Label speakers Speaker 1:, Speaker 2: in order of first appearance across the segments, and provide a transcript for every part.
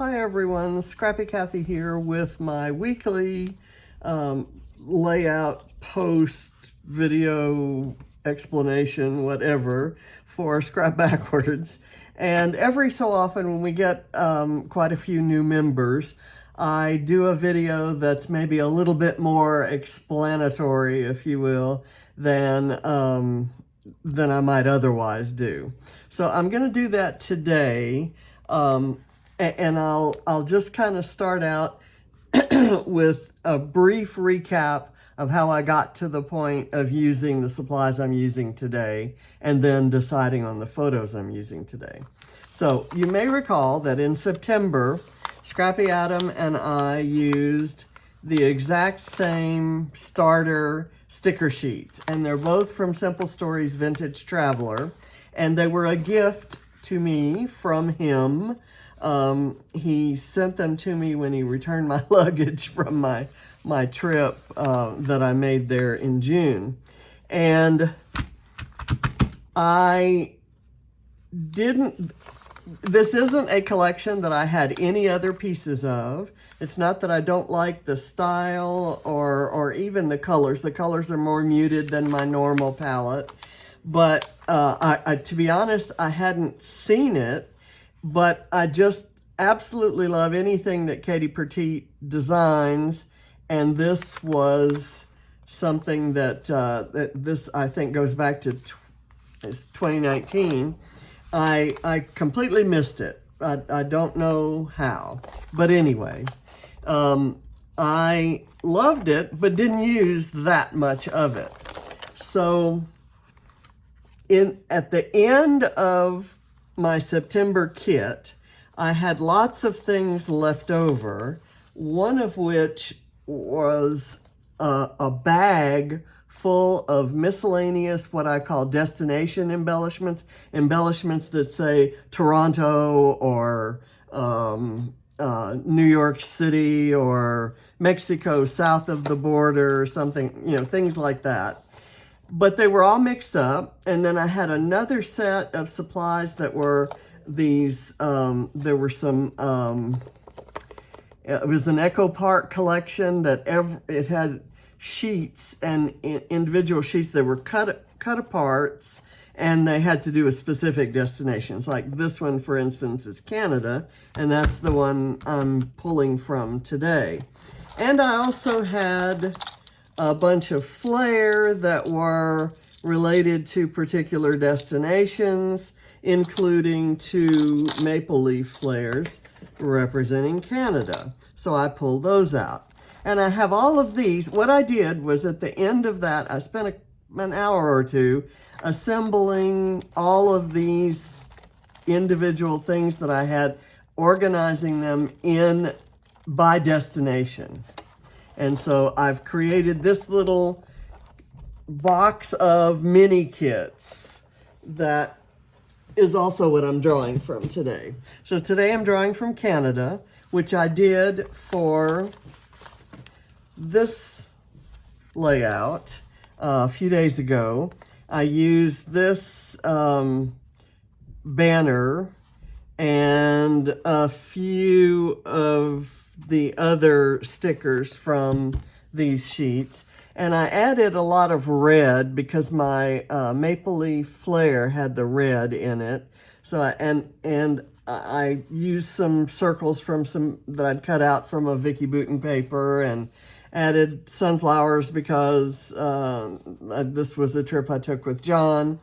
Speaker 1: Hi everyone, Scrappy Kathy here with my weekly layout post video explanation, whatever, for Scrap Backwards. And every so often when we get quite a few new members, I do a video that's maybe a little bit more explanatory, if you will, than I might otherwise do. So I'm going to do that today. And I'll just kind of start out with a brief recap of how I got to the point of using the supplies I'm using today, and then deciding on the photos I'm using today. So you may recall that in September, Scrappy Adam and I used the exact same starter sticker sheets, and they're both from Simple Stories Vintage Traveler, and they were a gift to me from him. He sent them to me when he returned my luggage from my trip that I made there in June. And this isn't a collection that I had any other pieces of. It's not that I don't like the style or even the colors. The colors are more muted than my normal palette. But to be honest, I hadn't seen it. But I just absolutely love anything that Katie Petit designs, and this was something that this I think goes back to 2019. I completely missed it. I don't know how, but anyway, I loved it, but didn't use that much of it. So at the end of my September kit, I had lots of things left over, one of which was a bag full of miscellaneous, what I call destination embellishments that say Toronto or New York City or Mexico south of the border or something, things like that. But they were all mixed up, and then I had another set of supplies that were these, there were some, it was an Echo Park collection that it had sheets and individual sheets that were cut apart, and they had to do with specific destinations. Like this one, for instance, is Canada, and that's the one I'm pulling from today. And I also had a bunch of flair that were related to particular destinations, including 2 maple leaf flares representing Canada. So I pulled those out. And I have all of these. What I did was at the end of that, I spent an hour or two assembling all of these individual things that I had, organizing them by destination. And so I've created this little box of mini kits that is also what I'm drawing from today. So today I'm drawing from Canada, which I did for this layout a few days ago. I used this banner and a few of the other stickers from these sheets, and I added a lot of red because my maple leaf flare had the red in it. So I used some circles from that I'd cut out from a Vicky Boutin paper, and added sunflowers because this was a trip I took with John.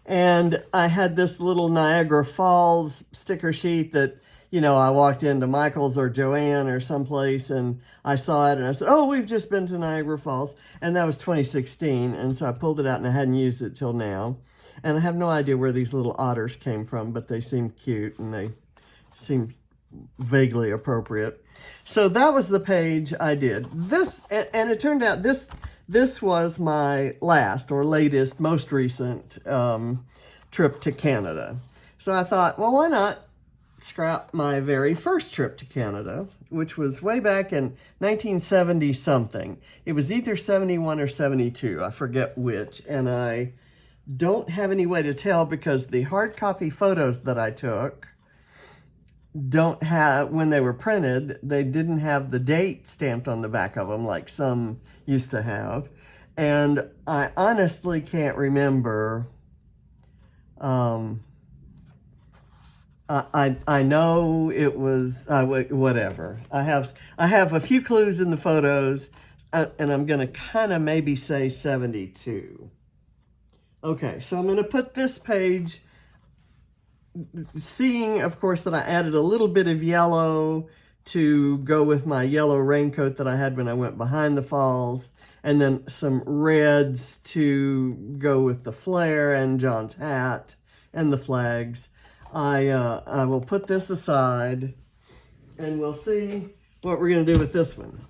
Speaker 1: And I had this little Niagara Falls sticker sheet that, I walked into Michael's or Joanne or someplace and I saw it and I said, oh, we've just been to Niagara Falls. And that was 2016. And so I pulled it out and I hadn't used it till now. And I have no idea where these little otters came from, but they seem cute and they seem vaguely appropriate. So that was the page I did. And it turned out this was my last or latest, most recent trip to Canada. So I thought, well, why not scrap my very first trip to Canada, which was way back in 1970 something. It was either 71 or 72, I forget which, and I don't have any way to tell because the hard copy photos that I took don't have, when they were printed, they didn't have the date stamped on the back of them like some used to have. And I honestly can't remember. I know it was whatever. I have a few clues in the photos, and I'm going to kind of maybe say 72. Okay, so I'm going to put this page, seeing, of course, that I added a little bit of yellow to go with my yellow raincoat that I had when I went behind the falls, and then some reds to go with the flare and John's hat and the flags. I will put this aside, and we'll see what we're going to do with this one.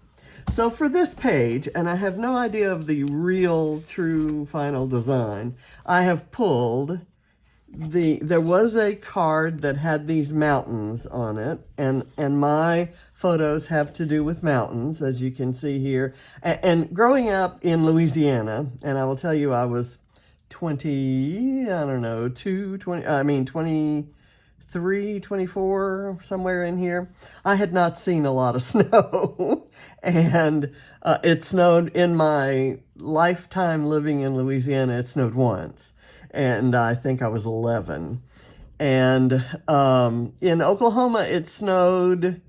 Speaker 1: So for this page, and I have no idea of the real, true, final design, I have pulled there was a card that had these mountains on it, and my photos have to do with mountains, as you can see here. And growing up in Louisiana, and I will tell you I was 23, 24, somewhere in here. I had not seen a lot of snow, and it snowed in my lifetime living in Louisiana. It snowed once, and I think I was 11. And in Oklahoma, it snowed,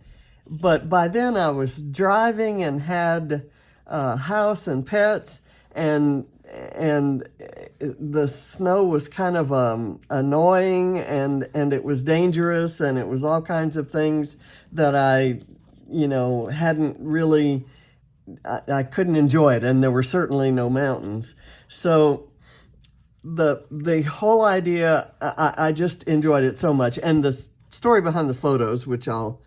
Speaker 1: but by then I was driving and had a house and pets, and the snow was kind of annoying, and it was dangerous, and it was all kinds of things that I hadn't really, I couldn't enjoy it, and there were certainly no mountains. So the whole idea, I just enjoyed it so much. And the story behind the photos, which I'll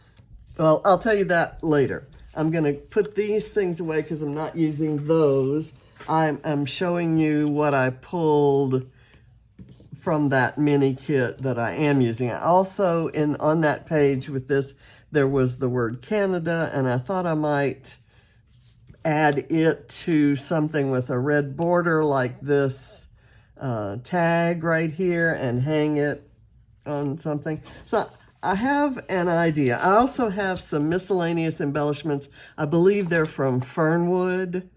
Speaker 1: tell you that later. I'm going to put these things away because I'm not using those. I'm showing you what I pulled from that mini kit that I am using. I also, on that page with this, there was the word Canada, and I thought I might add it to something with a red border like this tag right here and hang it on something. So I have an idea. I also have some miscellaneous embellishments. I believe they're from Fernwood.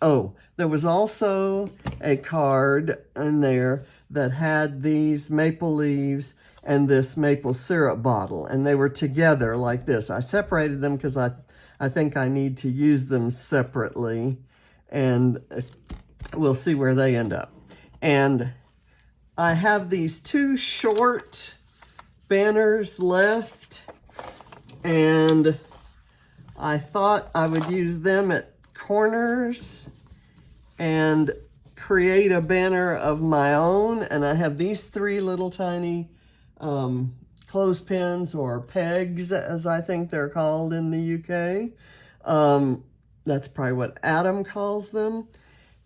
Speaker 1: Oh, there was also a card in there that had these maple leaves and this maple syrup bottle, and they were together like this. I separated them because I think I need to use them separately, and we'll see where they end up. And I have these two short banners left, and I thought I would use them at corners and create a banner of my own. And I have these three little tiny clothespins, or pegs, as I think they're called in the UK. That's probably what Adam calls them.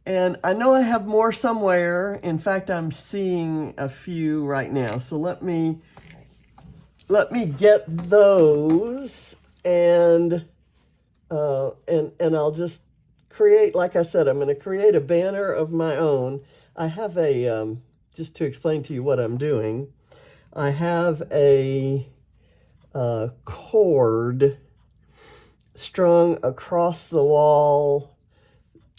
Speaker 1: And I know I have more somewhere. In fact, I'm seeing a few right now. So let me get those, and I'll just create, like I said, I'm going to create a banner of my own. I have a, just to explain to you what I'm doing, I have a cord strung across the wall.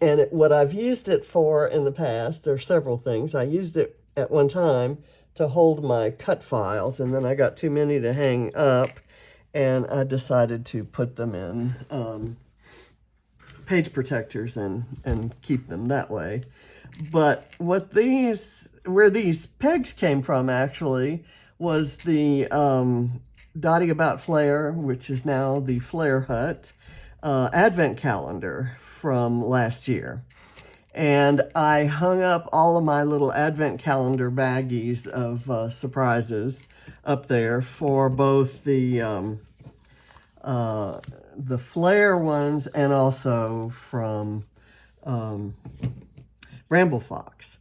Speaker 1: And what I've used it for in the past, there are several things. I used it at one time to hold my cut files, and then I got too many to hang up, and I decided to put them in page protectors and keep them that way. But where these pegs came from actually was the Dottie About Flair, which is now the Flair Hut, advent calendar from last year. And I hung up all of my little advent calendar baggies of surprises up there for both the Flair ones and also from Bramble Fox.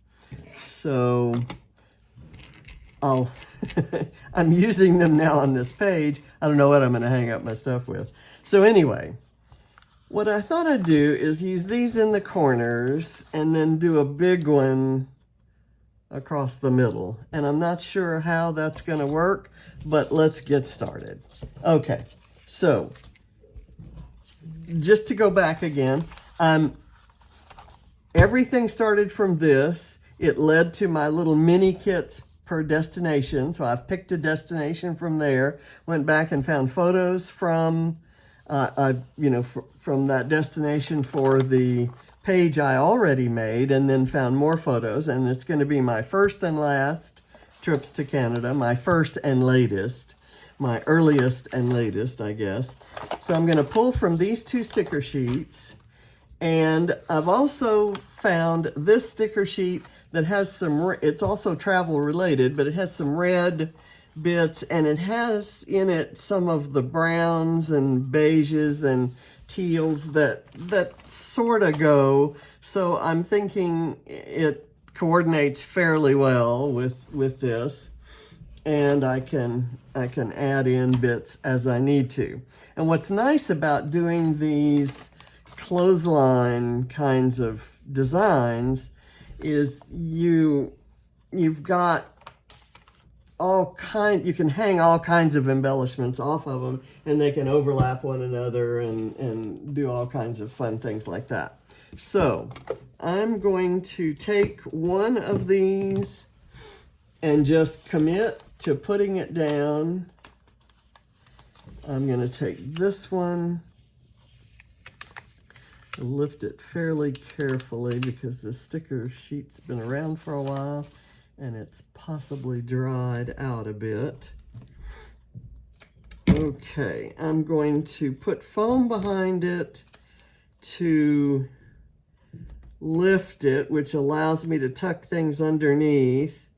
Speaker 1: So I'm using them now on this page. I don't know what I'm going to hang up my stuff with. So anyway, what I thought I'd do is use these in the corners and then do a big one across the middle. And I'm not sure how that's going to work, but let's get started. Okay, so just to go back again, everything started from this. It led to my little mini kits per destination. So I've picked a destination from there, went back and found photos from, from that destination for the page I already made, and then found more photos. And it's going to be my first and last trips to Canada, my first and latest, my earliest and latest, I guess. So I'm going to pull from these two sticker sheets. And I've also found this sticker sheet that has some, it's also travel related, but it has some red bits, and it has in it some of the browns and beiges and teals that sort of go. So I'm thinking it coordinates fairly well with this, and I can add in bits as I need to. And what's nice about doing these clothesline kinds of designs is you've got you can hang all kinds of embellishments off of them, and they can overlap one another and do all kinds of fun things like that. So I'm going to take one of these and just commit to putting it down. I'm going to take this one, lift it fairly carefully because the sticker sheet's been around for a while and it's possibly dried out a bit. Okay, I'm going to put foam behind it to lift it, which allows me to tuck things underneath.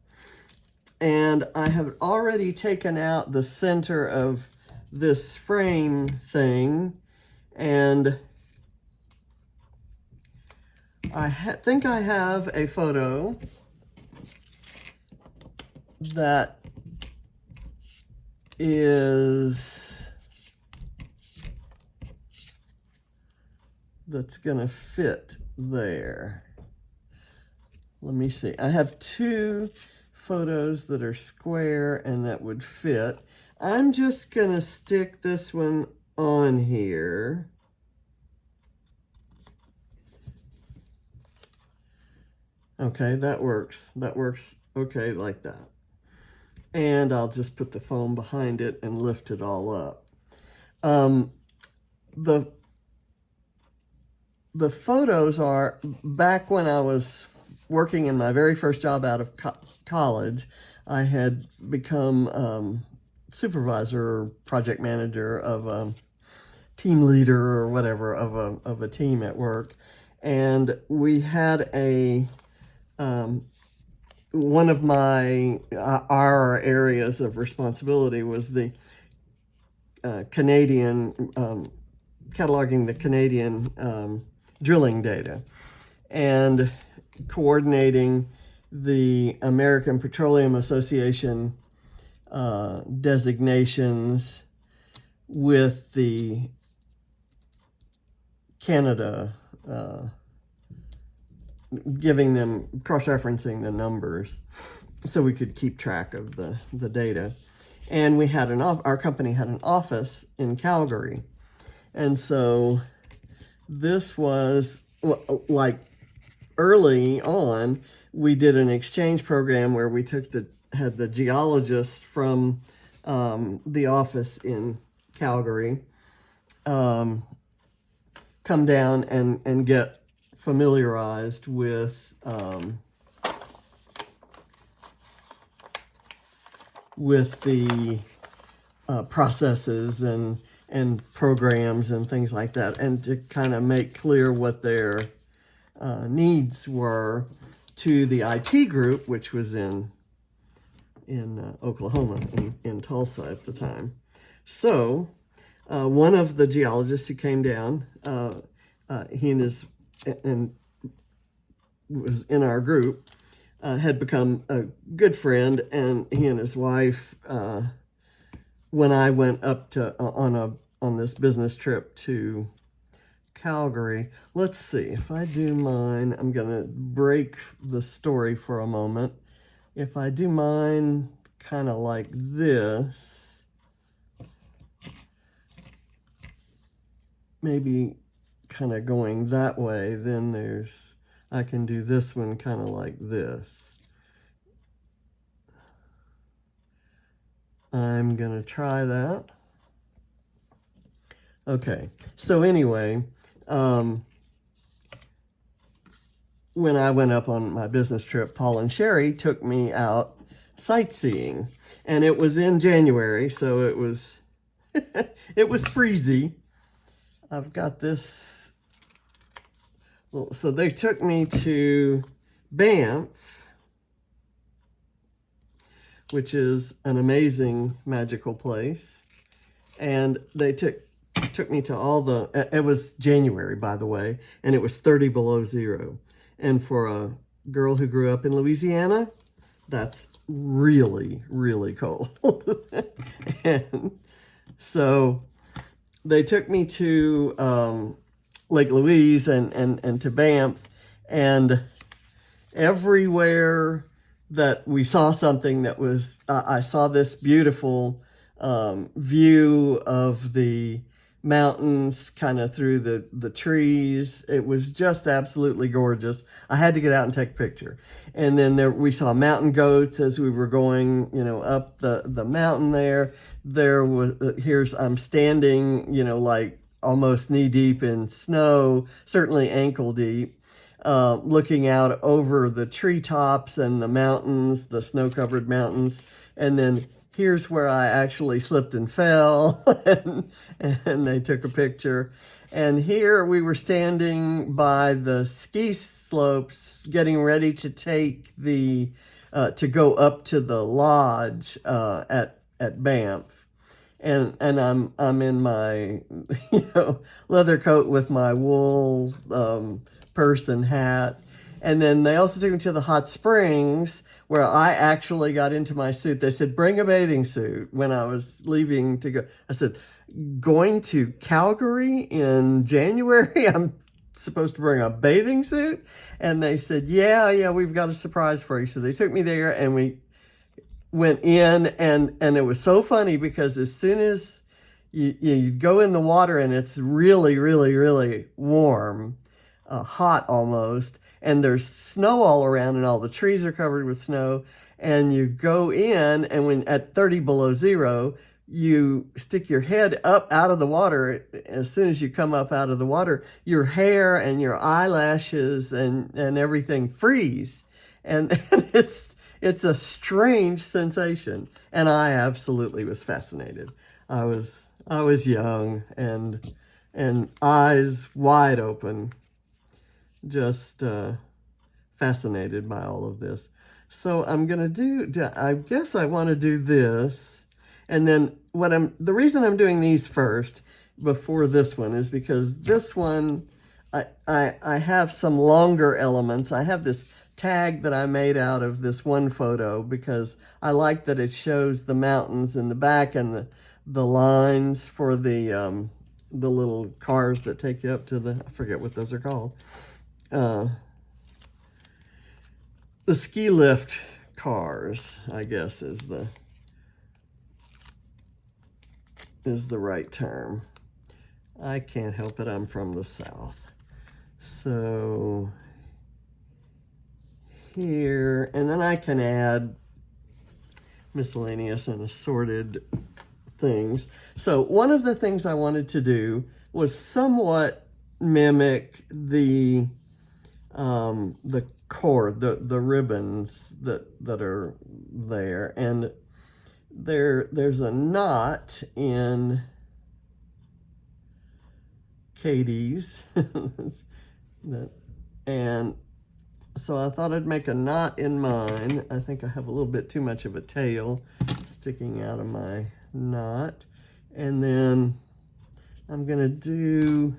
Speaker 1: And I have already taken out the center of this frame thing, and I think I have a photo that that's gonna fit there. Let me see. I have two photos that are square and that would fit. I'm just gonna stick this one on here. Okay, that works. That works okay like that. And I'll just put the foam behind it and lift it all up. The photos are back when I was working in my very first job out of college. I had become supervisor or project manager of team leader or whatever of a team at work. And we had one of our areas of responsibility was the Canadian, cataloging the Canadian drilling data and coordinating the American Petroleum Association designations with the Canada, giving them, cross-referencing the numbers so we could keep track of the data. And we had our company had an office in Calgary. And so this was, like, early on, we did an exchange program where we had the geologists from the office in Calgary come down and get familiarized with the processes and programs and things like that, and to kind of make clear what their needs were to the IT group, which was in Oklahoma, in Tulsa at the time. So one of the geologists who came down, he and was in our group, had become a good friend, and he and his wife, when I went up to on this business trip to Calgary. Let's see, if I do mine, I'm gonna break the story for a moment. if I do mine kind of like this, maybe kind of going that way, then I can do this one kind of like this. I'm gonna try that. Okay, so anyway, when I went up on my business trip, Paul and Sherry took me out sightseeing, and it was in January, so it was it was freezy. I've got this. Well, so they took me to Banff, which is an amazing magical place, and they took me to all the, it was January, by the way, and it was 30 below zero. And for a girl who grew up in Louisiana, that's really, really cold. And so they took me to Lake Louise and to Banff, and everywhere that we saw something that was, I saw this beautiful view of the mountains kind of through the trees. It was just absolutely gorgeous. I had to get out and take a picture. And then we saw mountain goats as we were going, up the mountain there. I'm standing, like almost knee deep in snow, certainly ankle deep, looking out over the treetops and the mountains, the snow-covered mountains. And then here's where I actually slipped and fell, and they took a picture. And here we were standing by the ski slopes, getting ready to take to go up to the lodge at Banff. And I'm in my leather coat with my wool purse and hat. And then they also took me to the hot springs, where I actually got into my suit. They said, bring a bathing suit when I was leaving to go. I said, going to Calgary in January, I'm supposed to bring a bathing suit? And they said, yeah, we've got a surprise for you. So they took me there, and we went in, and it was so funny because as soon as you go in the water, and it's really, really, really warm, hot almost, and there's snow all around, and all the trees are covered with snow, and you go in, and when at 30 below zero, you stick your head up out of the water. As soon as you come up out of the water, your hair and your eyelashes and everything freeze, and it's a strange sensation, and I absolutely was fascinated. I was young and eyes wide open, just fascinated by all of this. So I'm gonna I guess I want to do this, and then the reason I'm doing these first before this one is because this one I have some longer elements. I have this tag that I made out of this one photo because I like that it shows the mountains in the back and the lines for the little cars that take you up to I forget what those are called. The ski lift cars, I guess, is the right term. I can't help it, I'm from the South. So here, and then I can add miscellaneous and assorted things. So one of the things I wanted to do was somewhat mimic the cord, the ribbons that are there, and there's a knot in Katie's and so I thought I'd make a knot in mine. I think I have a little bit too much of a tail sticking out of my knot, and then I'm gonna do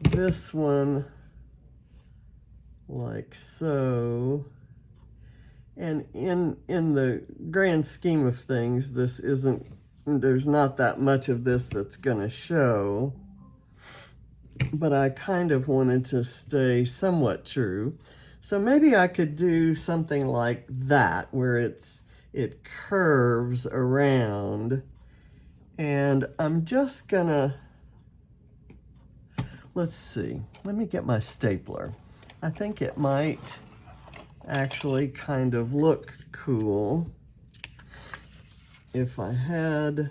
Speaker 1: this one like so. And in the grand scheme of things, there's not that much of this that's gonna show, but I kind of wanted to stay somewhat true. So maybe I could do something like that where it curves around. And I'm just gonna, let's see, let me get my stapler. I think it might actually kind of look cool if I had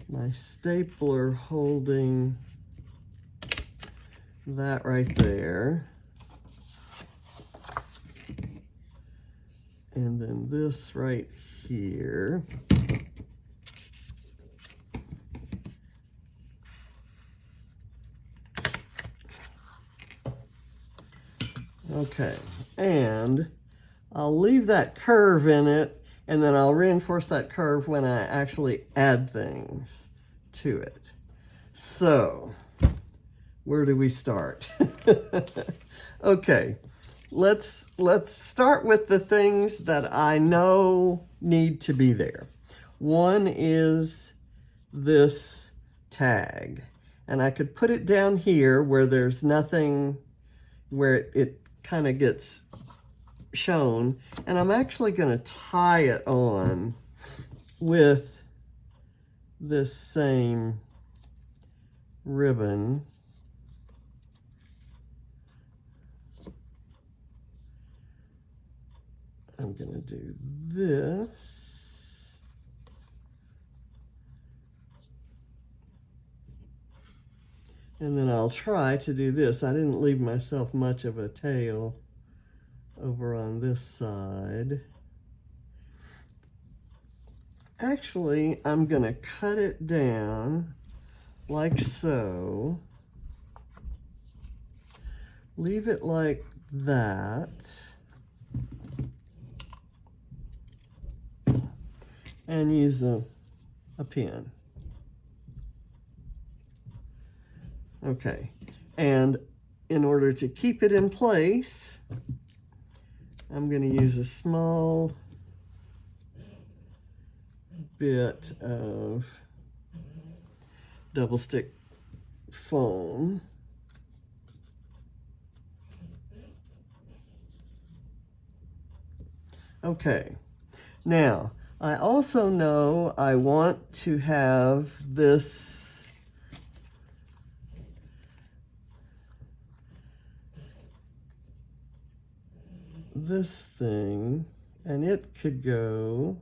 Speaker 1: my stapler holding that right there. And then this right here. Okay, and I'll leave that curve in it, and then I'll reinforce that curve when I actually add things to it. So, where do we start? Okay, let's start with the things that I know need to be there. One is this tag, and I could put it down here where there's nothing, where it kind of gets shown, and I'm actually going to tie it on with this same ribbon. I'm going to do this. And then I'll try to do this. I didn't leave myself much of a tail over on this side. Actually, I'm going to cut it down like so. Leave it like that. And use a pen. Okay, and in order to keep it in place, I'm going to use a small bit of double stick foam. Okay, now I also know I want to have this thing, and it could go,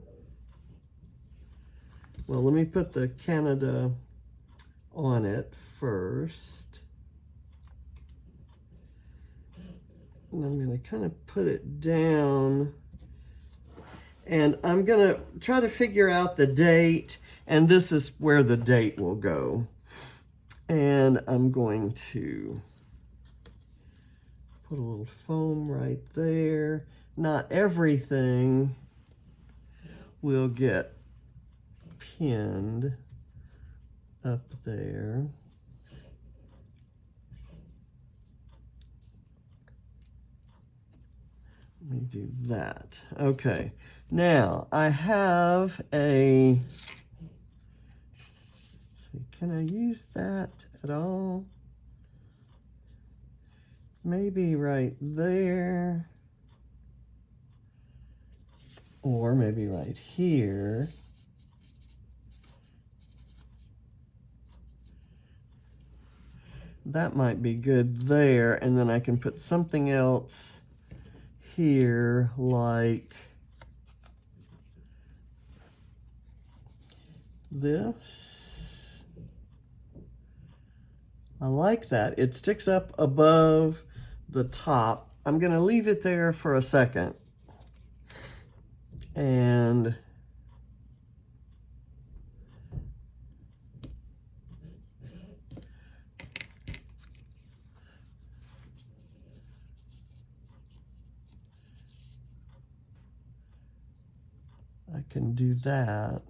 Speaker 1: well, let me put the Canada on it first. And I'm going to kind of put it down. And I'm going to try to figure out the date, and this is where the date will go. And I'm going to put a little foam right there. Not everything will get pinned up there. Let me do that. Okay. Now, I have a, let's see, can I use that at all? Maybe right there, or maybe right here. That might be good there, and then I can put something else here, like this. I like that. It sticks up above the top. I'm going to leave it there for a second. And I can do that.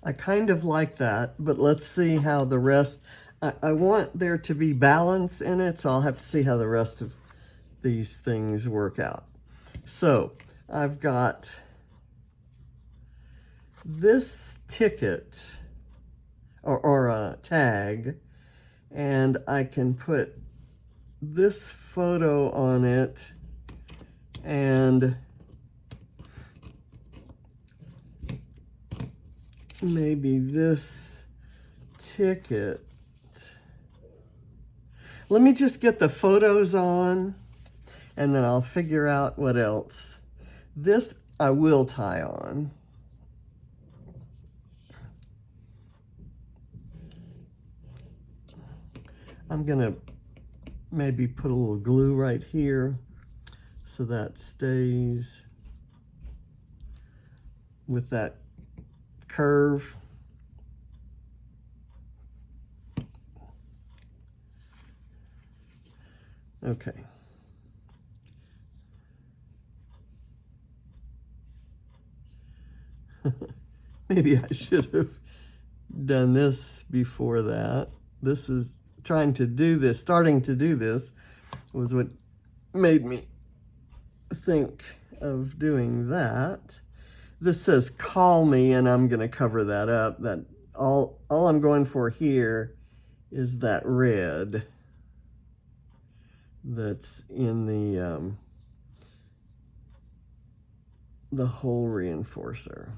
Speaker 1: I kind of like that, but let's see how the rest, I want there to be balance in it, so I'll have to see how the rest of these things work out. So I've got this ticket or a tag, and I can put this photo on it and maybe this ticket. Let me just get the photos on and then I'll figure out what else. This I will tie on. I'm gonna maybe put a little glue right here so that stays with that curve. Okay. Maybe I should have done this before that. This is starting to do this was what made me think of doing that. This says call me, and I'm going to cover that up. That all I'm going for here is that red that's in the hole reinforcer.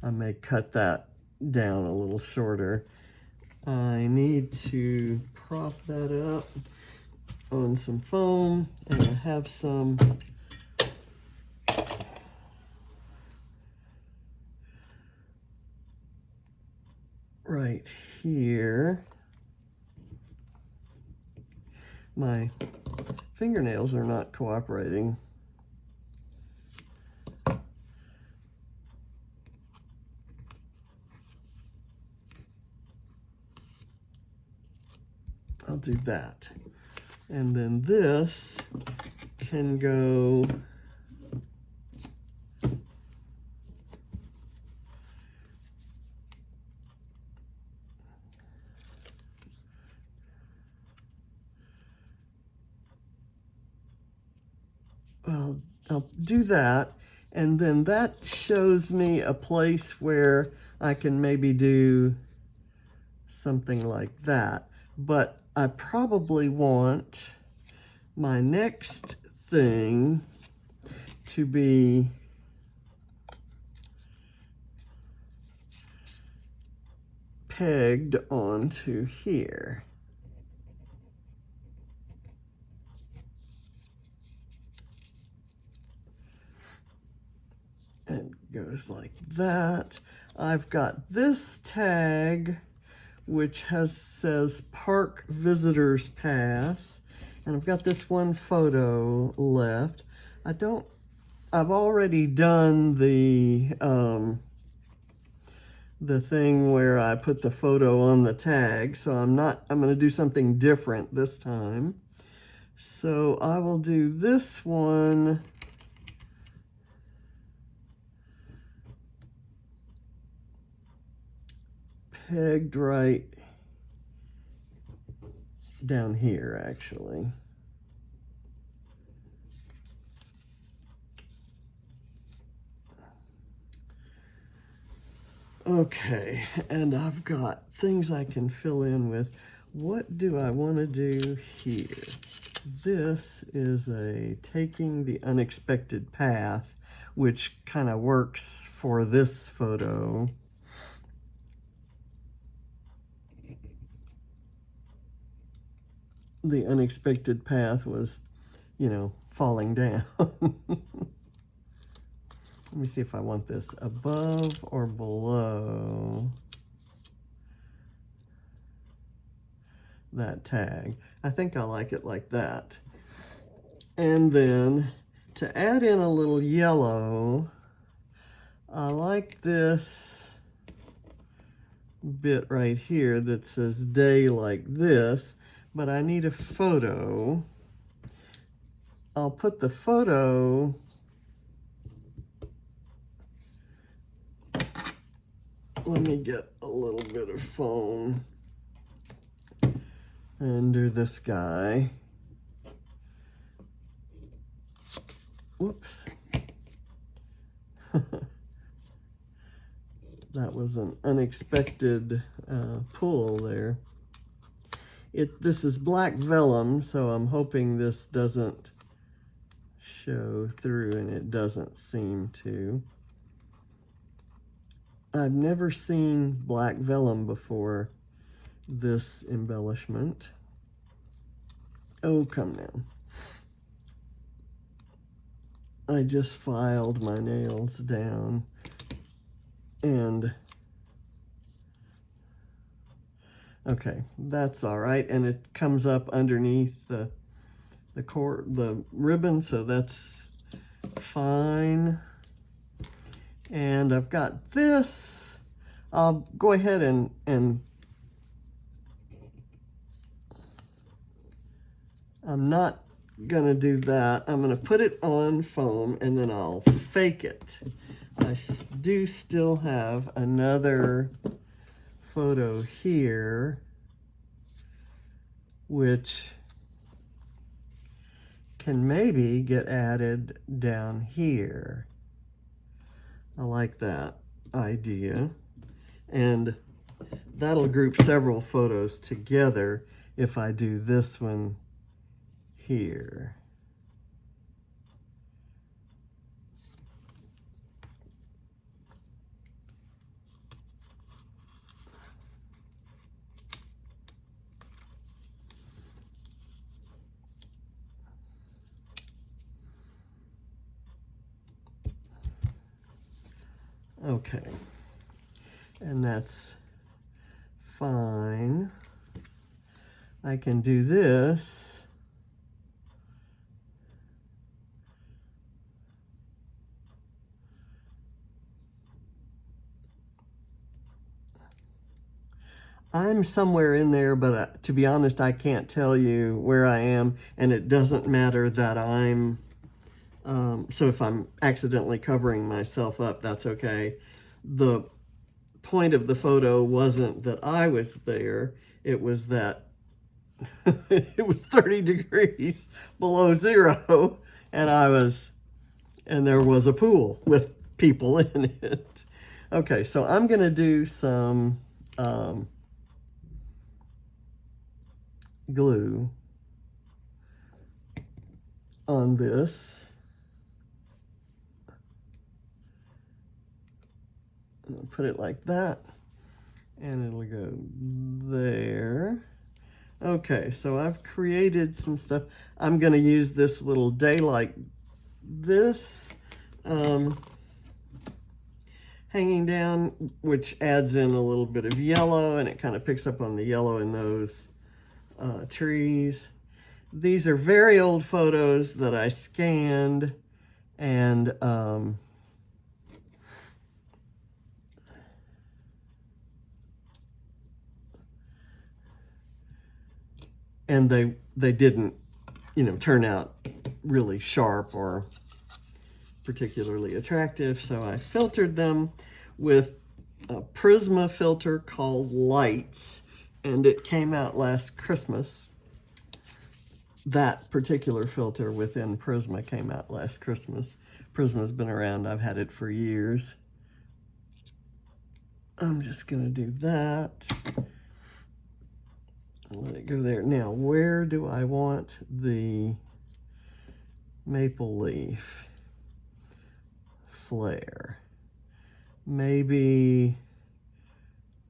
Speaker 1: I may cut that down a little shorter. I need to prop that up on some foam, and I have some right here. My fingernails are not cooperating. I'll do that. And then this can go I'll do that, and then that shows me a place where I can maybe do something like that. But I probably want my next thing to be pegged onto here. And it goes like that. I've got this tag which says Park Visitors Pass, and I've got this one photo left. I've already done the thing where I put the photo on the tag, so I'm going to do something different this time. So I will do this one pegged right down here, actually. Okay, and I've got things I can fill in with. What do I want to do here? This is taking the unexpected path, which kind of works for this photo. The unexpected path was, falling down. Let me see if I want this above or below that tag. I think I like it like that. And then to add in a little yellow, I like this bit right here that says day like this, but I need a photo. I'll put the photo let me get a little bit of foam and do this guy. Whoops. That was an unexpected pull there. This is black vellum, so I'm hoping this doesn't show through, and it doesn't seem to. I've never seen black vellum before this embellishment. Oh, come now. I just filed my nails down, and okay, that's all right, and it comes up underneath the ribbon, so that's fine. And I've got this. I'll go ahead and I'm not gonna do that. I'm gonna put it on foam and then I'll fake it. I do still have another photo here, which can maybe get added down here. I like that idea. And that'll group several photos together if I do this one here. Okay, and that's fine. I can do this. I'm somewhere in there, but to be honest, I can't tell you where I am, and it doesn't matter that I'm so if I'm accidentally covering myself up, that's okay. The point of the photo wasn't that I was there, it was that it was 30 degrees below zero, and there was a pool with people in it. Okay, so I'm gonna do some glue on this. Put it like that, and it'll go there. Okay, so I've created some stuff. I'm going to use this little day like this hanging down, which adds in a little bit of yellow, and it kind of picks up on the yellow in those trees. These are very old photos that I scanned, and they didn't, turn out really sharp or particularly attractive, so I filtered them with a Prisma filter called Lights, and it came out last Christmas. That particular filter within Prisma came out last Christmas. Prisma's been around, I've had it for years. I'm just gonna do that. Let it go there. Now, where do I want the maple leaf flare? Maybe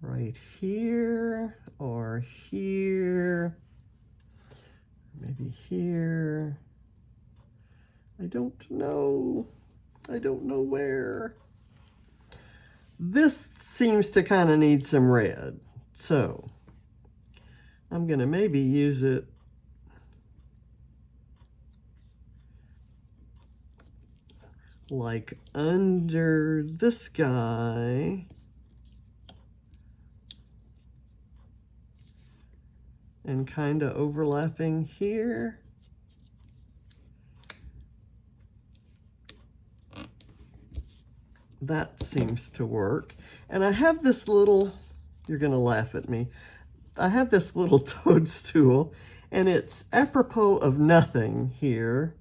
Speaker 1: right here or here. Maybe here. I don't know. I don't know where. This seems to kind of need some red. So I'm going to maybe use it like under this guy and kind of overlapping here. That seems to work. And I have this little, you're going to laugh at me, I have this little toadstool, and it's apropos of nothing here,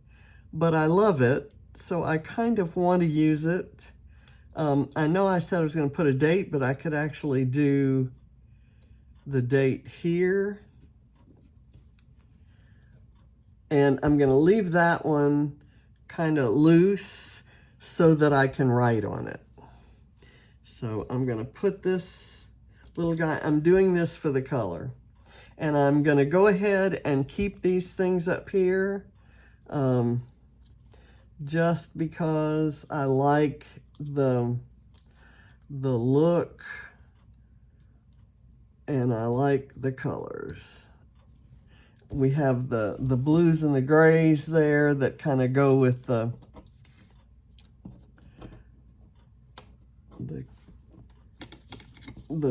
Speaker 1: but I love it, so I kind of want to use it. I know I said I was going to put a date, but I could actually do the date here. And I'm going to leave that one kind of loose so that I can write on it. So I'm going to put this little guy, I'm doing this for the color. And I'm going to go ahead and keep these things up here just because I like the look and I like the colors. We have the blues and the grays there that kind of go with the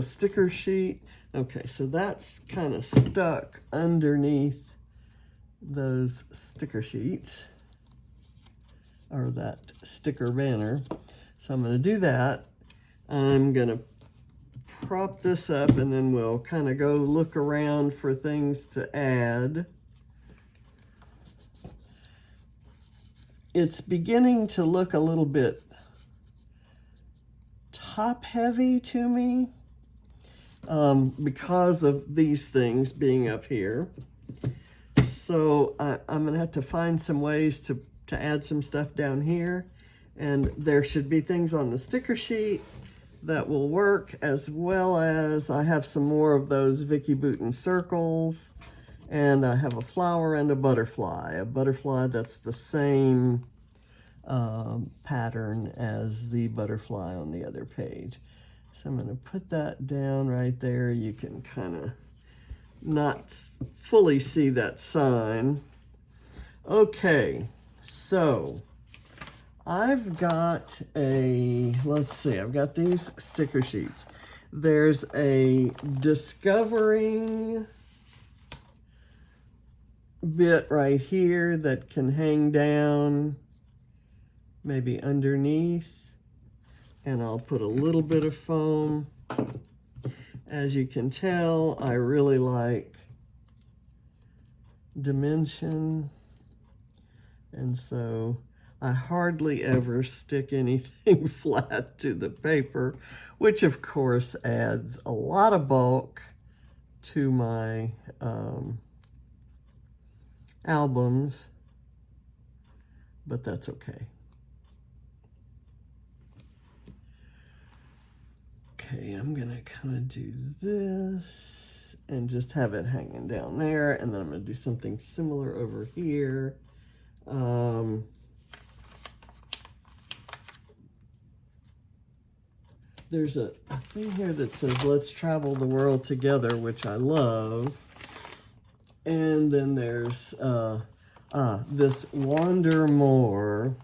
Speaker 1: sticker sheet. Okay, so that's kind of stuck underneath those sticker sheets, or that sticker banner. So I'm going to do that. I'm going to prop this up and then we'll kind of go look around for things to add. It's beginning to look a little bit top heavy to me because of these things being up here. So I'm going to have to find some ways to add some stuff down here. And there should be things on the sticker sheet that will work, as well as I have some more of those Vicky Bouton circles, and I have a flower and a butterfly that's the same pattern as the butterfly on the other page. So I'm going to put that down right there. You can kind of not fully see that sign. Okay, so I've got let's see, I've got these sticker sheets. There's a discovering bit right here that can hang down maybe underneath, and I'll put a little bit of foam. As you can tell, I really like dimension, and so I hardly ever stick anything flat to the paper, which of course adds a lot of bulk to my albums, but that's okay. Okay, I'm gonna kind of do this and just have it hanging down there, and then I'm gonna do something similar over here. There's a thing here that says, "Let's travel the world together," which I love. And then there's this "Wander More."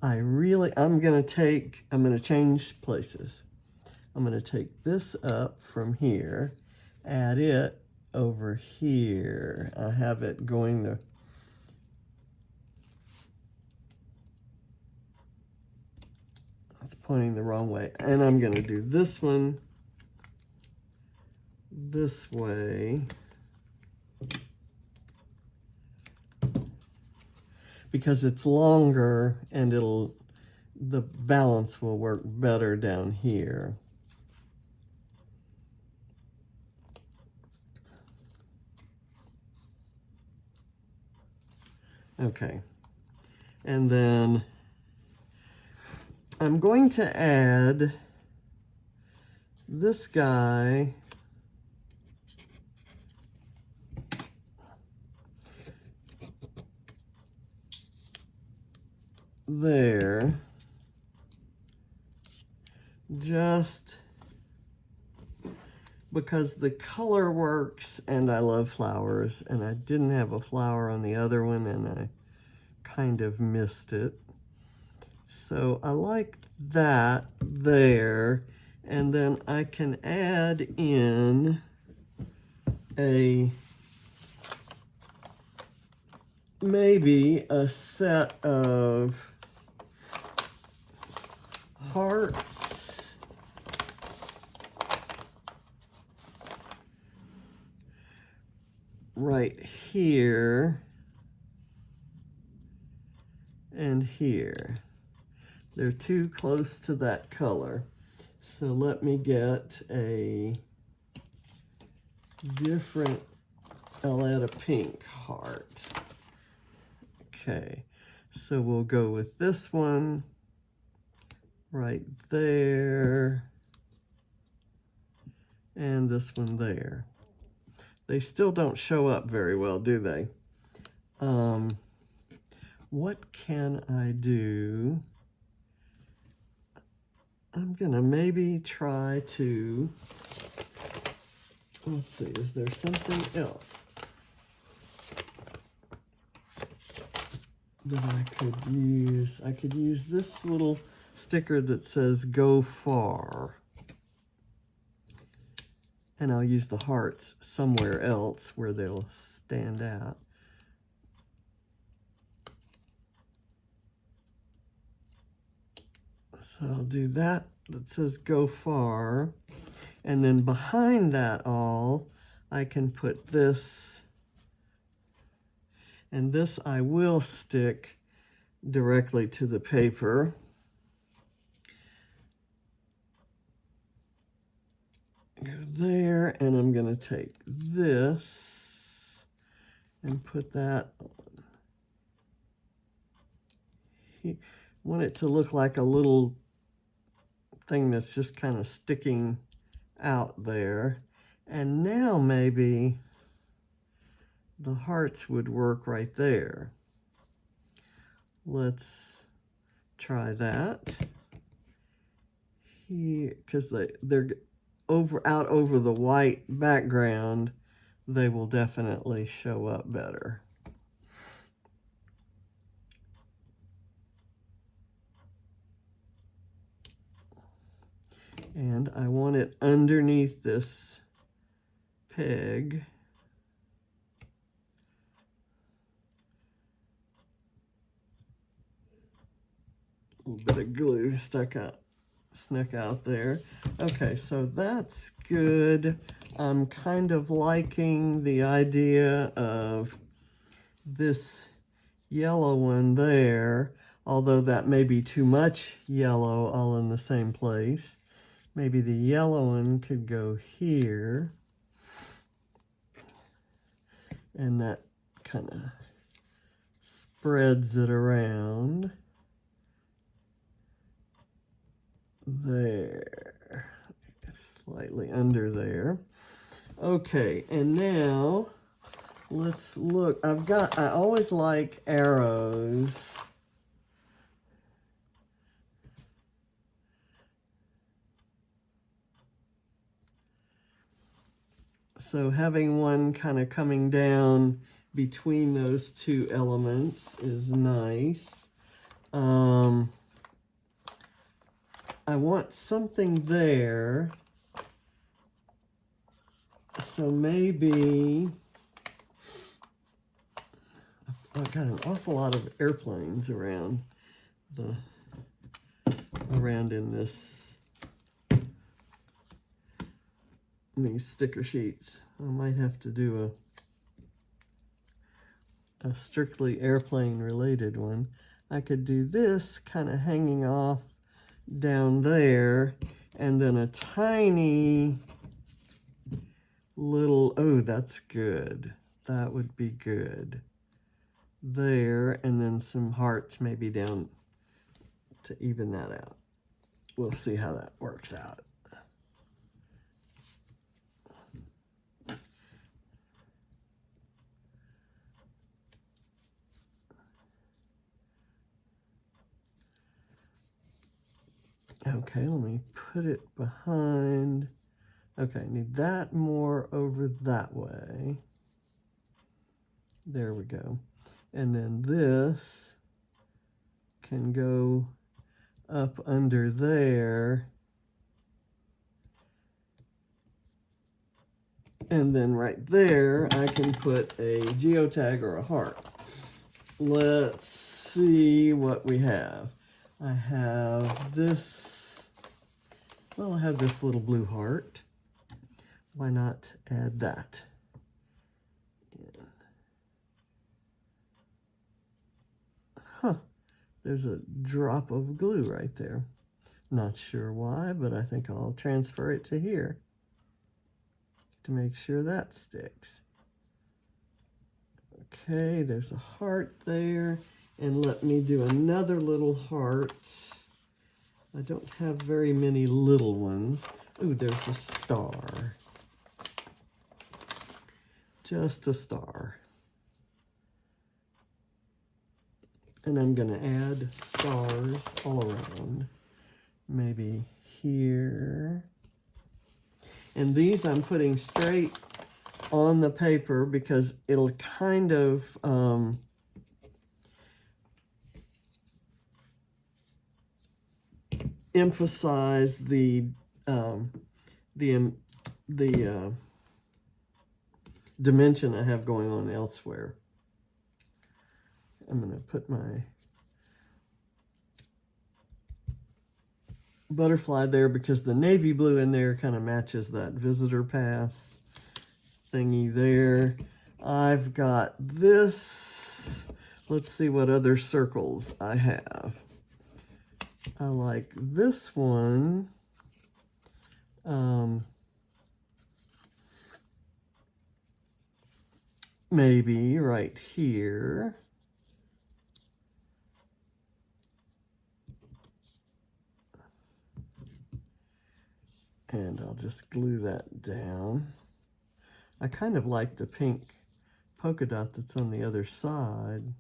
Speaker 1: I'm gonna change places. I'm gonna take this up from here, add it over here. I have it going it's pointing the wrong way. And I'm gonna do this one this way, because it's longer and the balance will work better down here. Okay, and then I'm going to add this guy there, just because the color works and I love flowers, and I didn't have a flower on the other one and I kind of missed it. So I like that there, and then I can add in maybe a set of hearts right here and here. They're too close to that color. So let me get a different, I'll add a pink heart. Okay, so we'll go with this one right there, and this one there. They still don't show up very well, do they? What can I do? I'm gonna maybe try to, let's see, is there something else that I could use? I could use this little sticker that says "Go Far." And I'll use the hearts somewhere else where they'll stand out. So I'll do that says "Go Far." And then behind that all, I can put this. And this I will stick directly to the paper. Go there, and I'm going to take this and put that on. I want it to look like a little thing that's just kind of sticking out there. And now maybe the hearts would work right there. Let's try that. Because they're out over the white background, they will definitely show up better. And I want it underneath this peg. A little bit of glue snuck out there. Okay, so that's good. I'm kind of liking the idea of this yellow one there, although that may be too much yellow all in the same place. Maybe the yellow one could go here, and that kind of spreads it around. There, slightly under there. Okay, and now let's look. I always like arrows. So having one kind of coming down between those two elements is nice. I want something there, so maybe I've got an awful lot of airplanes around in these sticker sheets. I might have to do a strictly airplane related one. I could do this kind of hanging off down there, and then a tiny little, oh, that's good. That would be good. There, and then some hearts maybe down to even that out. We'll see how that works out. Okay, let me put it behind. Okay, I need that more over that way. There we go. And then this can go up under there. And then right there, I can put a geotag or a heart. Let's see what we have. I have this, well, I have this little blue heart. Why not add that? Huh, there's a drop of glue right there. Not sure why, but I think I'll transfer it to here to make sure that sticks. Okay, there's a heart there. And let me do another little heart. I don't have very many little ones. Ooh, there's a star. Just a star. And I'm going to add stars all around. Maybe here. And these I'm putting straight on the paper because it'll kind of emphasize the dimension I have going on elsewhere. I'm going to put my butterfly there because the navy blue in there kind of matches that visitor pass thingy there. I've got this. Let's see what other circles I have. I like this one. Maybe right here. And I'll just glue that down. I kind of like the pink polka dot that's on the other side.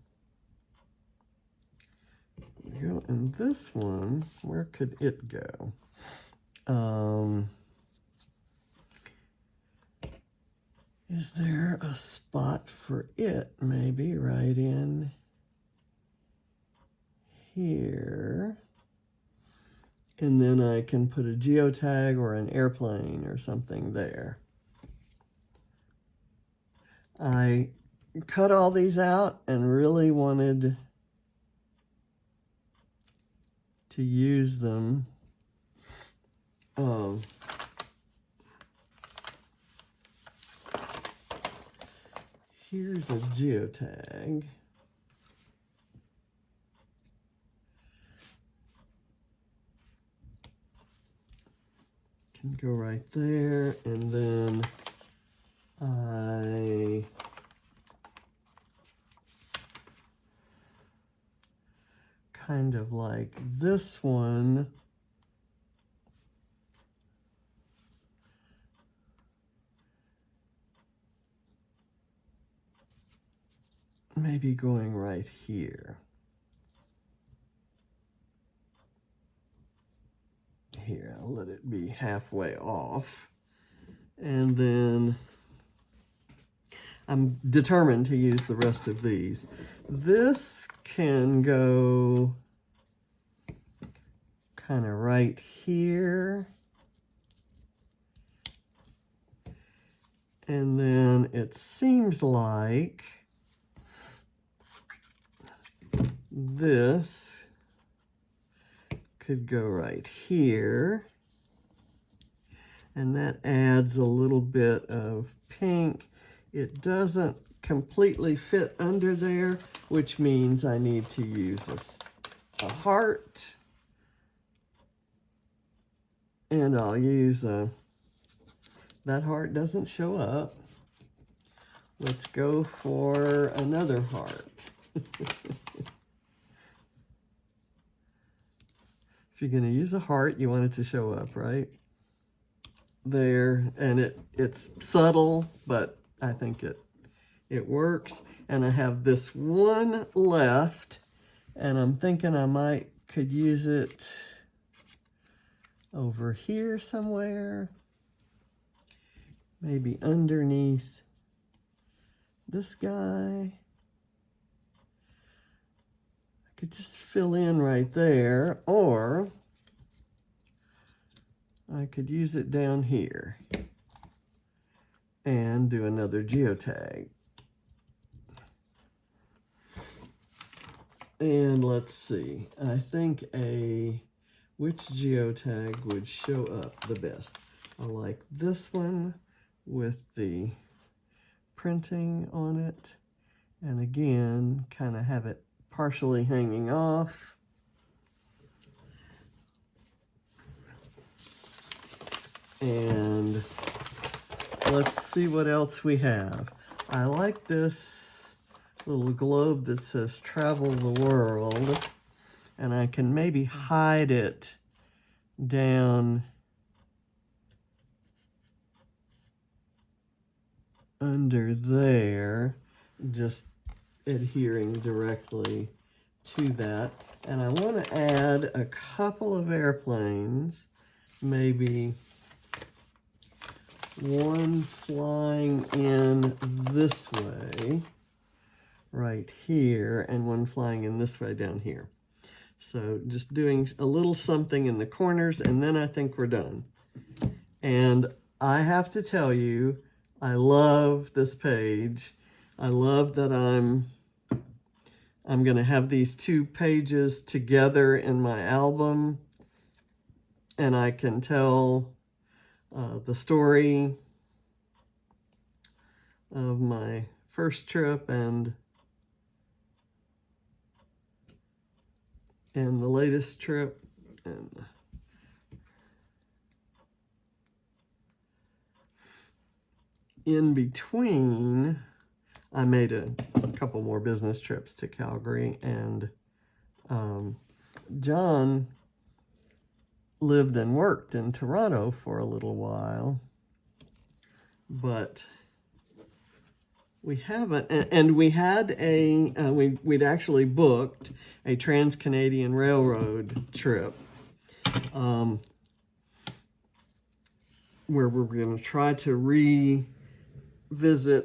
Speaker 1: And this one, where could it go? Is there a spot for it? Maybe right in here. And then I can put a geotag or an airplane or something there. I cut all these out and really wanted to use them. Here's a geotag. Can go right there, and then I kind of like this one. Maybe going right here. Here, I'll let it be halfway off. And then I'm determined to use the rest of these. This can go kind of right here. And then it seems like this could go right here. And that adds a little bit of pink. It doesn't completely fit under there, which means I need to use a heart. And I'll use that heart doesn't show up. Let's go for another heart. If you're going to use a heart, you want it to show up, right? There, and it's subtle, but I think it works. And I have this one left, and I'm thinking I could use it over here somewhere. Maybe underneath this guy. I could just fill in right there, or I could use it down here and do another geotag. And let's see, I think which geotag would show up the best? I like this one with the printing on it. And again, kind of have it partially hanging off. And let's see what else we have. I like this little globe that says travel the world, and I can maybe hide it down under there, just adhering directly to that. And I want to add a couple of airplanes, maybe one flying in this way right here and one flying in this way down here. So just doing a little something in the corners, and then I think we're done. And I have to tell you, I love this page. I love that I'm going to have these two pages together in my album, and I can tell the story of my first trip and the latest trip. And in between, I made a couple more business trips to Calgary, and John lived and worked in Toronto for a little while, but we haven't, and we had we'd actually booked a Trans-Canadian Railroad trip where we're going to try to revisit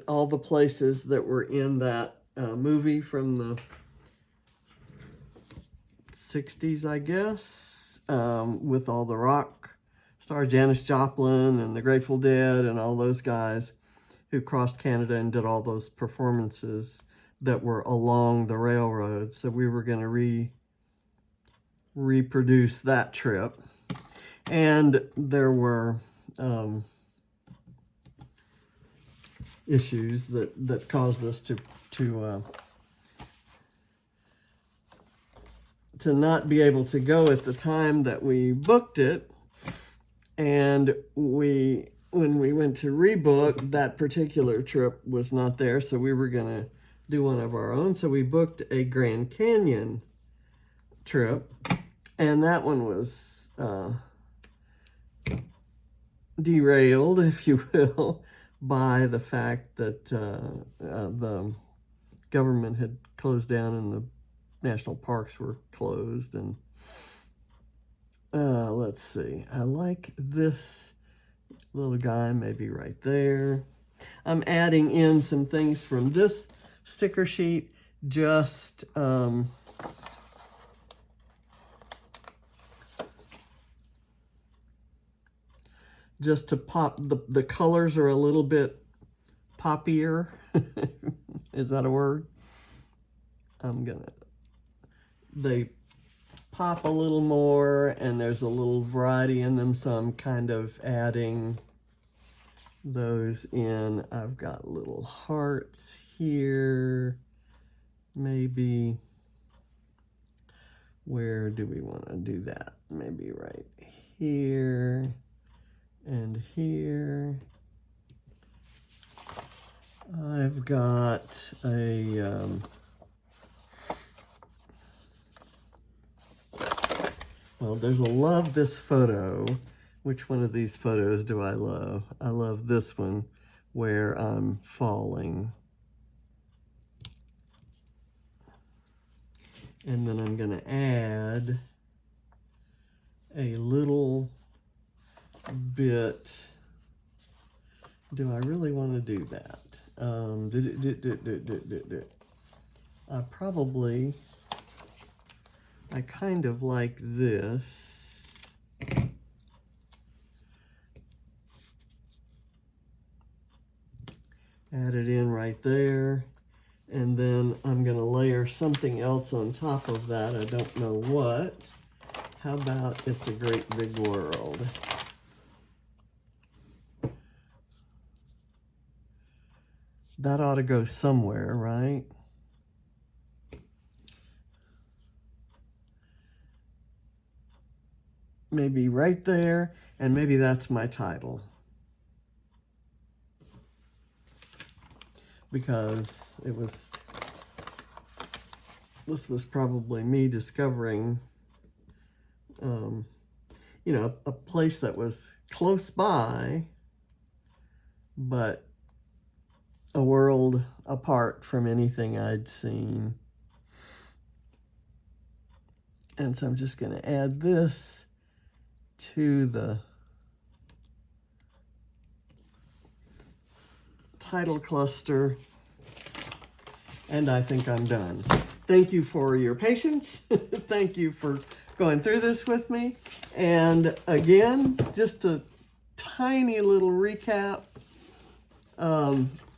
Speaker 1: all the places that were in that movie from the 60s, I guess, with all the rock stars, Janis Joplin and the Grateful Dead and all those guys who crossed Canada and did all those performances that were along the railroad. So we were going to reproduce that trip. And there were issues that caused us to not be able to go at the time that we booked it. And when we went to rebook, that particular trip was not there, so we were going to do one of our own. So we booked a Grand Canyon trip, and that one was derailed, if you will, by the fact that the government had closed down and the national parks were closed. And let's see, I like this little guy maybe right there. I'm adding in some things from this sticker sheet, just to pop, the colors are a little bit poppier. Is that a word? They pop a little more, and there's a little variety in them, so I'm kind of adding those in. I've got little hearts here. Maybe, where do we want to do that? Maybe right here and here. I've got a well, there's a love this photo. Which one of these photos do I love? I love this one where I'm falling. And then I'm going to add a little bit. Do I really want to do that? I kind of like this. Add it in right there. And then I'm going to layer something else on top of that. I don't know what. How about It's a Great Big World? That ought to go somewhere, right? maybe right there, and maybe that's my title. Because this was probably me discovering, you know, a place that was close by, but a world apart from anything I'd seen. And so I'm just going to add this to the title cluster, and I think I'm done. Thank you for your patience. Thank you for going through this with me. And again, just a tiny little recap.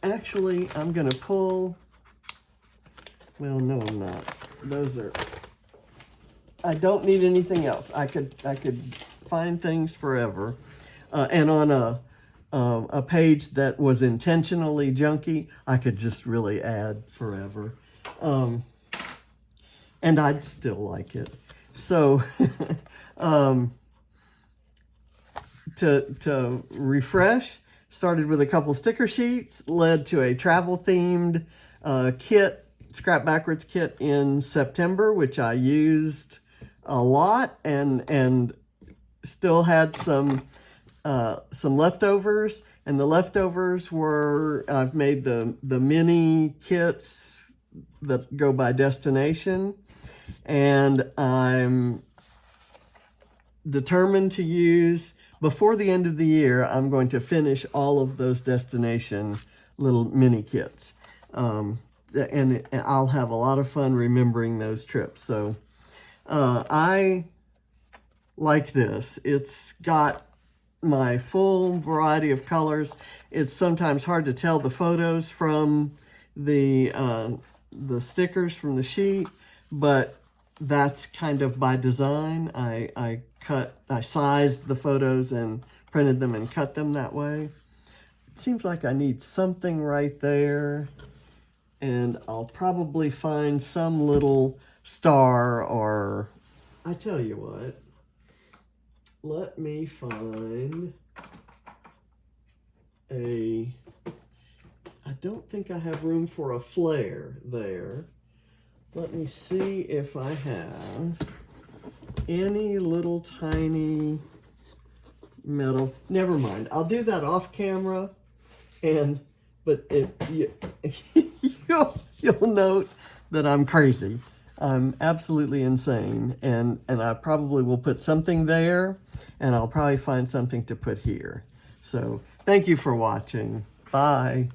Speaker 1: Actually, I'm going to pull, well, no, I'm not. Those are, I don't need anything else. I could find things forever. And on a page that was intentionally junky, I could just really add forever. And I'd still like it. So to refresh, started with a couple sticker sheets, led to a travel-themed kit, Scrap Backwards kit in September, which I used a lot and still had some leftovers. And the leftovers were, I've made the mini kits that go by destination. And I'm determined to use, before the end of the year, I'm going to finish all of those destination little mini kits. And I'll have a lot of fun remembering those trips. So I like this. It's got my full variety of colors. It's sometimes hard to tell the photos from the stickers from the sheet, but that's kind of by design. I sized the photos and printed them and cut them that way. It seems like I need something right there, and I'll probably find some little star, or I tell you what, let me find I don't think I have room for a flare there. Let me see if I have any little tiny metal. Never mind. I'll do that off camera, but you'll note that I'm crazy. I'm absolutely insane, and I probably will put something there, and I'll probably find something to put here. So thank you for watching. Bye.